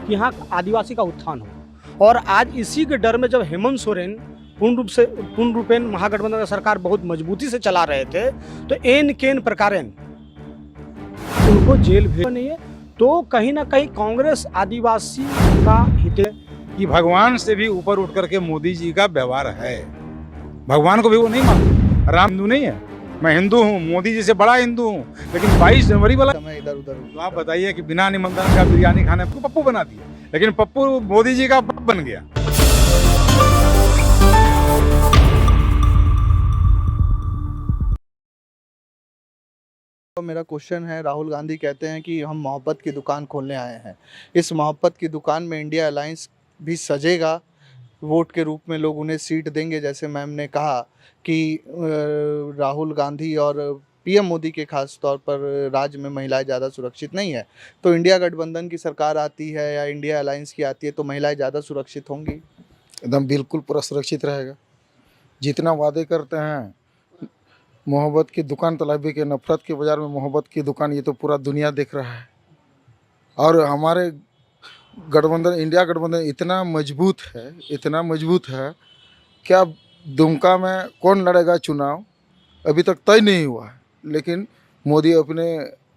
कि यहाँ आदिवासी का उत्थान हो। और आज इसी के डर में जब हेमंत सोरेन पूर्ण रूपेण महागठबंधन का सरकार बहुत मजबूती से चला रहे थे, तो एन केन प्रकारेण उनको जेल भेज नहीं है। तो कहीं ना कहीं कांग्रेस आदिवासी का हित कि भगवान से भी ऊपर उठ करके मोदी जी का व्यवहार है। भगवान को भी वो नहीं मानते। राम हिंदू नहीं है, मैं हिंदू हूँ, मोदी जी से बड़ा हिंदू हूँ, लेकिन 22 जनवरी वाला समय इधर उधर। तो आप बताइए कि बिना निमंत्रण का बिरयानी खाने को पप्पू बना दिया, लेकिन पप्पू मोदी जी का बाप बन गया। तो मेरा क्वेश्चन है, राहुल गांधी कहते हैं कि हम मोहब्बत की दुकान खोलने आए हैं। इस मोहब्बत की दुकान में इंडिया अलायंस भी सजेगा, वोट के रूप में लोग उन्हें सीट देंगे। जैसे मैम ने कहा कि राहुल गांधी और पीएम मोदी के खास तौर पर राज्य में महिलाएं ज़्यादा सुरक्षित नहीं है, तो इंडिया गठबंधन की सरकार आती है या इंडिया अलायंस की आती है तो महिलाएं ज़्यादा सुरक्षित होंगी। एकदम बिल्कुल पूरा सुरक्षित रहेगा। जितना वादे करते हैं मोहब्बत की दुकान तलाबी के, नफरत के बाज़ार में मोहब्बत की दुकान, ये तो पूरा दुनिया देख रहा है। और हमारे गठबंधन, इंडिया गठबंधन इतना मजबूत है, क्या दुमका में कौन लड़ेगा चुनाव अभी तक तय नहीं हुआ है, लेकिन मोदी अपने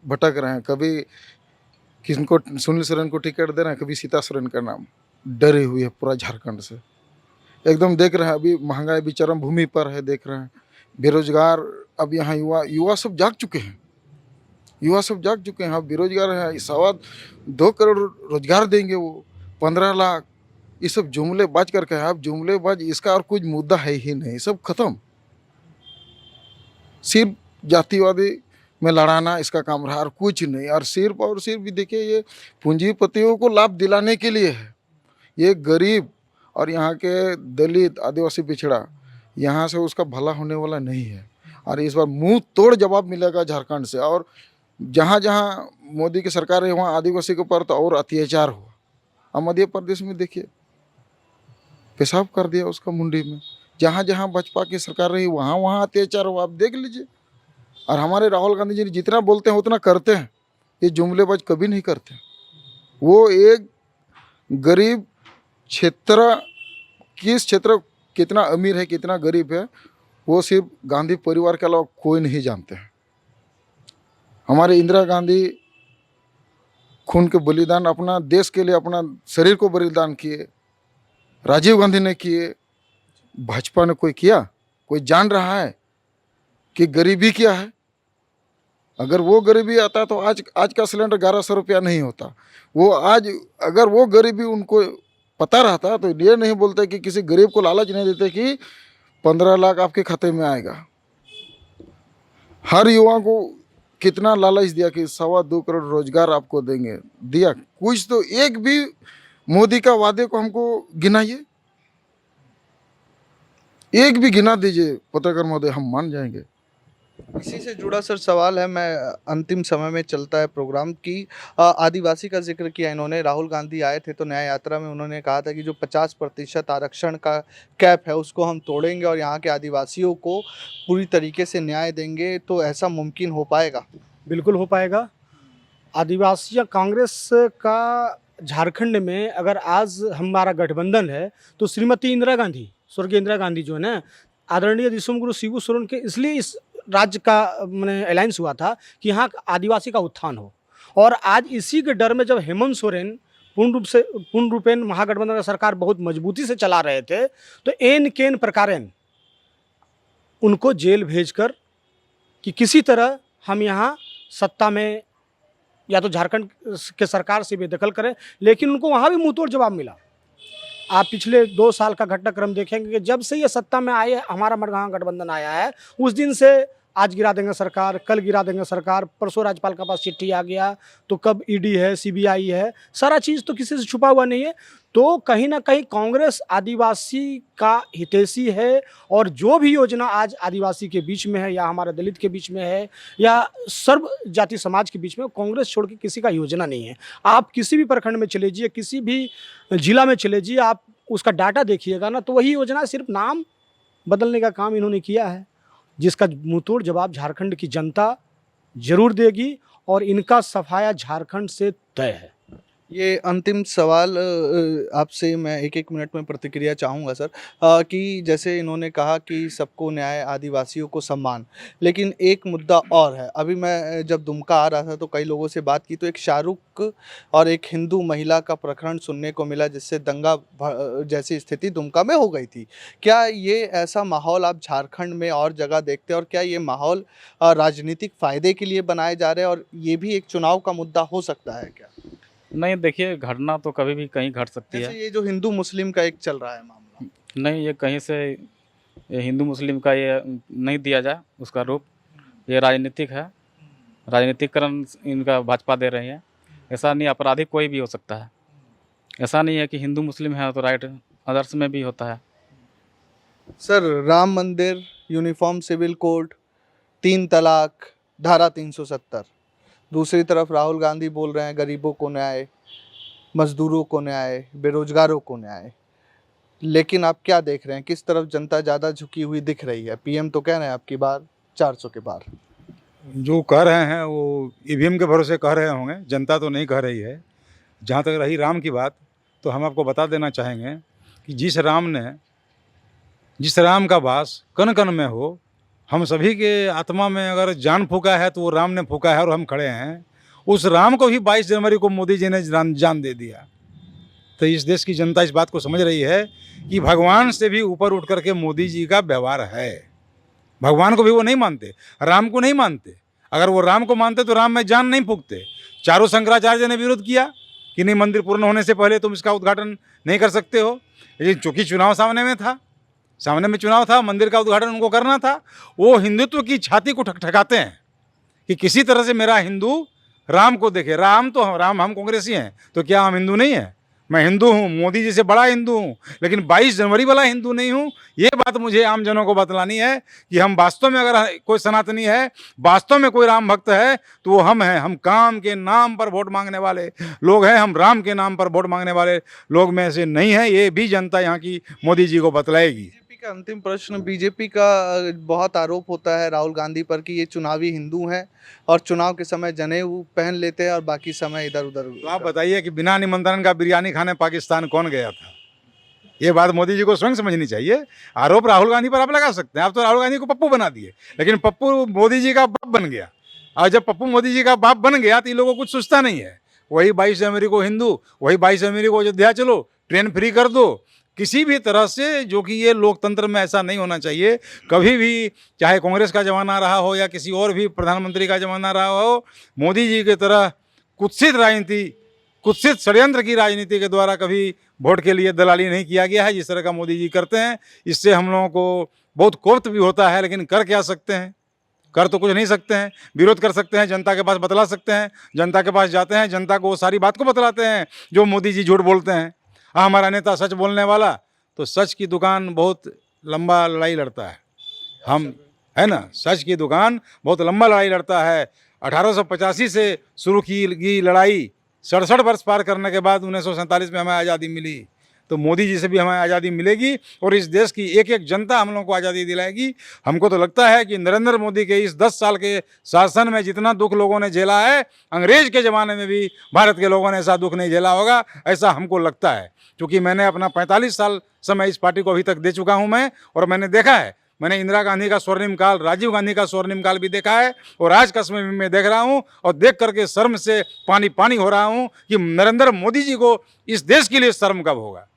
भटक रहे हैं। कभी किनको सुनील सोरेन को टिकट दे रहे हैं, कभी सीता सोरेन का नाम, डरे हुए है पूरा झारखंड से। एकदम देख रहे हैं, अभी महंगाई भी चरम भूमि पर है, देख रहे हैं। बेरोजगार, अब यहाँ युवा सब जाग चुके हैं, अब बेरोजगार हैं। 2.25 करोड़ रोजगार देंगे वो, 15 लाख, ये सब जुमलेबाज करके है। अब जुमलेबाज, इसका और कुछ मुद्दा है ही नहीं, सब खत्म। सिर्फ जातिवादी में लड़ाना इसका काम रहा और कुछ नहीं। और सिर्फ भी देखिए, ये पूंजीपतियों को लाभ दिलाने के लिए है। ये गरीब और यहाँ के दलित, आदिवासी, पिछड़ा, यहाँ से उसका भला होने वाला नहीं है। और इस बार मुंह तोड़ जवाब मिलेगा झारखंड से। और जहाँ जहाँ मोदी की सरकार है वहाँ आदिवासी के ऊपर तो और अत्याचार हुआ। अब मध्य प्रदेश में देखिए, पेशाब कर दिया उसका मुंडी में। जहाँ जहाँ भाजपा की सरकार रही वहाँ वहाँ अत्याचार हुआ, आप देख लीजिए। और हमारे राहुल गांधी जी जितना बोलते हैं उतना करते हैं। ये जुमलेबाज कभी नहीं करते। वो एक गरीब क्षेत्र, किस क्षेत्र कितना अमीर है कितना गरीब है, वो सिर्फ गांधी परिवार के अलावा कोई नहीं जानते हैं। हमारे इंदिरा गांधी खून के बलिदान, अपना देश के लिए अपना शरीर को बलिदान किए, राजीव गांधी ने किए। भाजपा ने कोई किया? कोई जान रहा है कि गरीबी क्या है? अगर वो गरीबी आता तो आज का सिलेंडर 1100 रुपया नहीं होता। वो आज अगर वो गरीबी उनको पता रहता तो ये नहीं बोलते कि किसी गरीब को लालच नहीं देते कि 15 लाख आपके खाते में आएगा। हर युवा को कितना लालच दिया कि 2.25 करोड़ रोजगार आपको देंगे, दिया कुछ तो? एक भी मोदी का वादे को हमको गिनाइए, एक भी गिना दीजिए पत्रकार महोदय, हम मान जाएंगे। इसी से जुड़ा सर सवाल है, मैं अंतिम समय में चलता है प्रोग्राम की, आदिवासी का जिक्र किया इन्होंने। राहुल गांधी आए थे तो न्याय यात्रा में उन्होंने कहा था कि जो 50% आरक्षण का कैप है उसको हम तोड़ेंगे और यहाँ के आदिवासियों को पूरी तरीके से न्याय देंगे। तो ऐसा मुमकिन हो पाएगा? बिल्कुल हो पाएगा। आदिवासी कांग्रेस का झारखंड में अगर आज हमारा गठबंधन है तो श्रीमती इंदिरा गांधी, स्वर्गीय इंदिरा गांधी जो है ना, आदरणीय ऋषिम शिबू सोरेन के इसलिए इस राज्य का मैंने अलायंस हुआ था कि यहाँ आदिवासी का उत्थान हो। और आज इसी के डर में जब हेमंत सोरेन पूर्ण रूपेण महागठबंधन का सरकार बहुत मजबूती से चला रहे थे, तो एन केन प्रकारेण उनको जेल भेजकर कि किसी तरह हम यहाँ सत्ता में या तो झारखंड के सरकार से बेदखल करें। लेकिन उनको वहाँ भी मुंहतोड़ जवाब मिला। आप पिछले 2 साल का घटनाक्रम देखेंगे कि जब से ये सत्ता में आए, हमारा गठबंधन आया है, उस दिन से आज गिरा देंगे सरकार, कल गिरा देंगे सरकार, परसों राज्यपाल के पास चिट्ठी आ गया तो कब ईडी है, सीबीआई है, सारा चीज़ तो किसी से छुपा हुआ नहीं है। तो कहीं ना कहीं कांग्रेस आदिवासी का हितैषी है। और जो भी योजना आज आदिवासी के बीच में है या हमारे दलित के बीच में है या सर्व जाति समाज के बीच में, कांग्रेस छोड़ के किसी का योजना नहीं है। आप किसी भी प्रखंड में चले जाइए, किसी भी जिला में चले जाइए, आप उसका डाटा देखिएगा ना, तो वही योजना, सिर्फ नाम बदलने का काम इन्होंने किया है, जिसका मुंहतोड़ जवाब झारखंड की जनता जरूर देगी। और इनका सफाया झारखंड से तय है। ये अंतिम सवाल आपसे मैं एक एक मिनट में प्रतिक्रिया चाहूँगा सर, कि जैसे इन्होंने कहा कि सबको न्याय, आदिवासियों को सम्मान, लेकिन एक मुद्दा और है। अभी मैं जब दुमका आ रहा था तो कई लोगों से बात की तो एक शाहरुख और एक हिंदू महिला का प्रकरण सुनने को मिला जिससे दंगा जैसी स्थिति दुमका में हो गई थी। क्या ये ऐसा माहौल आप झारखंड में और जगह देखते हैं और क्या ये माहौल राजनीतिक फ़ायदे के लिए बनाए जा रहे हैं और ये भी एक चुनाव का मुद्दा हो सकता है क्या? नहीं, देखिए घटना तो कभी भी कहीं घट सकती जैसे है। ये जो हिंदू मुस्लिम का एक चल रहा है मामला। नहीं, ये कहीं से ये हिंदू मुस्लिम का ये नहीं दिया जाए उसका रूप। ये राजनीतिक है, राजनीतिकरण इनका भाजपा दे रही है। ऐसा नहीं, आपराधिक कोई भी हो सकता है। ऐसा नहीं है कि हिंदू मुस्लिम है तो राइट, अदर्स में भी होता है। सर, राम मंदिर, यूनिफॉर्म सिविल कोड, 3 तलाक, धारा 370, दूसरी तरफ राहुल गांधी बोल रहे हैं गरीबों को न्याय, मजदूरों को न्याय, बेरोजगारों को न्याय। लेकिन आप क्या देख रहे हैं, किस तरफ जनता ज़्यादा झुकी हुई दिख रही है? पीएम तो कह रहे हैं आपकी बार 400 के पार। जो कह रहे हैं वो ईवीएम के भरोसे कह रहे होंगे, जनता तो नहीं कह रही है। जहाँ तक रही राम की बात, तो हम आपको बता देना चाहेंगे कि जिस राम का वास कण कण में हो, हम सभी के आत्मा में अगर जान फूका है तो वो राम ने फूका है और हम खड़े हैं। उस राम को भी 22 जनवरी को मोदी जी ने जान दे दिया। तो इस देश की जनता इस बात को समझ रही है कि भगवान से भी ऊपर उठ करके मोदी जी का व्यवहार है। भगवान को भी वो नहीं मानते, राम को नहीं मानते। अगर वो राम को मानते तो राम में जान नहीं फूकते। चारों शंकराचार्य ने विरोध किया कि नहीं, मंदिर पूर्ण होने से पहले तुम इसका उद्घाटन नहीं कर सकते हो। लेकिन चूंकि चुनाव सामने में चुनाव था, मंदिर का उद्घाटन उनको करना था। वो हिंदुत्व की छाती को ठकठकाते हैं कि किसी तरह से मेरा हिंदू राम को देखे। राम हम कांग्रेसी हैं, तो क्या हम हिंदू नहीं हैं? मैं हिंदू हूँ, मोदी जी से बड़ा हिंदू हूँ, लेकिन 22 जनवरी वाला हिंदू नहीं हूँ। ये बात मुझे आम जनों को बतलानी है कि हम वास्तव में, अगर कोई सनातनी है, वास्तव में कोई राम भक्त है, तो वो हम हैं। हम काम के नाम पर वोट मांगने वाले लोग हैं, हम राम के नाम पर वोट मांगने वाले लोग में से नहीं हैं। ये भी जनता यहाँ की मोदी जी को बतलाएगी। बीजेपी का अंतिम प्रश्न, बीजेपी का बहुत आरोप होता है राहुल गांधी पर कि ये चुनावी हिंदू हैं और चुनाव के समय जनेऊ पहन लेते हैं और बाकी समय इधर उधर। तो आप बताइए कि बिना निमंत्रण का बिरयानी खाने पाकिस्तान कौन गया था? ये बात मोदी जी को स्वयं समझनी चाहिए। आरोप राहुल गांधी पर आप लगा सकते हैं, आप तो राहुल गांधी को पप्पू बना दिए, लेकिन पप्पू मोदी जी का बाप बन गया। और जब पप्पू मोदी जी का बाप बन गया तो इन लोगों को कुछ सोचता नहीं है। वही 22 जनवरी को हिंदू, वही 22 जनवरी को अयोध्या चलो, ट्रेन फ्री कर दो। किसी भी तरह से, जो कि ये लोकतंत्र में ऐसा नहीं होना चाहिए कभी भी, चाहे कांग्रेस का जमाना रहा हो या किसी और भी प्रधानमंत्री का जमाना रहा हो। मोदी जी की तरह कुत्सित षड्यंत्र की राजनीति के द्वारा कभी वोट के लिए दलाली नहीं किया गया है, जिस तरह का मोदी जी करते हैं। इससे हम लोगों को बहुत कोफ्त भी होता है, लेकिन कर क्या सकते हैं? कर तो कुछ नहीं सकते हैं। विरोध कर सकते हैं, जनता के पास बतला सकते हैं, जनता के पास जाते हैं, जनता को वो सारी बात को बतलाते हैं जो मोदी जी झूठ बोलते हैं। हमारा नेता सच बोलने वाला, तो सच की दुकान बहुत लंबा लड़ाई लड़ता है। हम है ना, सच की दुकान बहुत लंबा लड़ाई लड़ता है। 1885 से शुरू की गई लड़ाई 67 वर्ष पार करने के बाद 1947 में हमें आज़ादी मिली। तो मोदी जी से भी हमें आज़ादी मिलेगी और इस देश की एक एक जनता हम लोगों को आज़ादी दिलाएगी। हमको तो लगता है कि नरेंद्र मोदी के इस 10 साल के शासन में जितना दुख लोगों ने झेला है, अंग्रेज के ज़माने में भी भारत के लोगों ने ऐसा दुख नहीं झेला होगा, ऐसा हमको लगता है। क्योंकि मैंने अपना 45 साल समय इस पार्टी को अभी तक दे चुका हूँ मैं, और मैंने देखा है। मैंने इंदिरा गांधी का स्वर्णिम काल, राजीव गांधी का स्वर्णिम काल भी देखा है, और आज का समय भी मैं देख रहा हूं, और देख करके शर्म से पानी पानी हो रहा हूं कि नरेंद्र मोदी जी को इस देश के लिए शर्म कब होगा।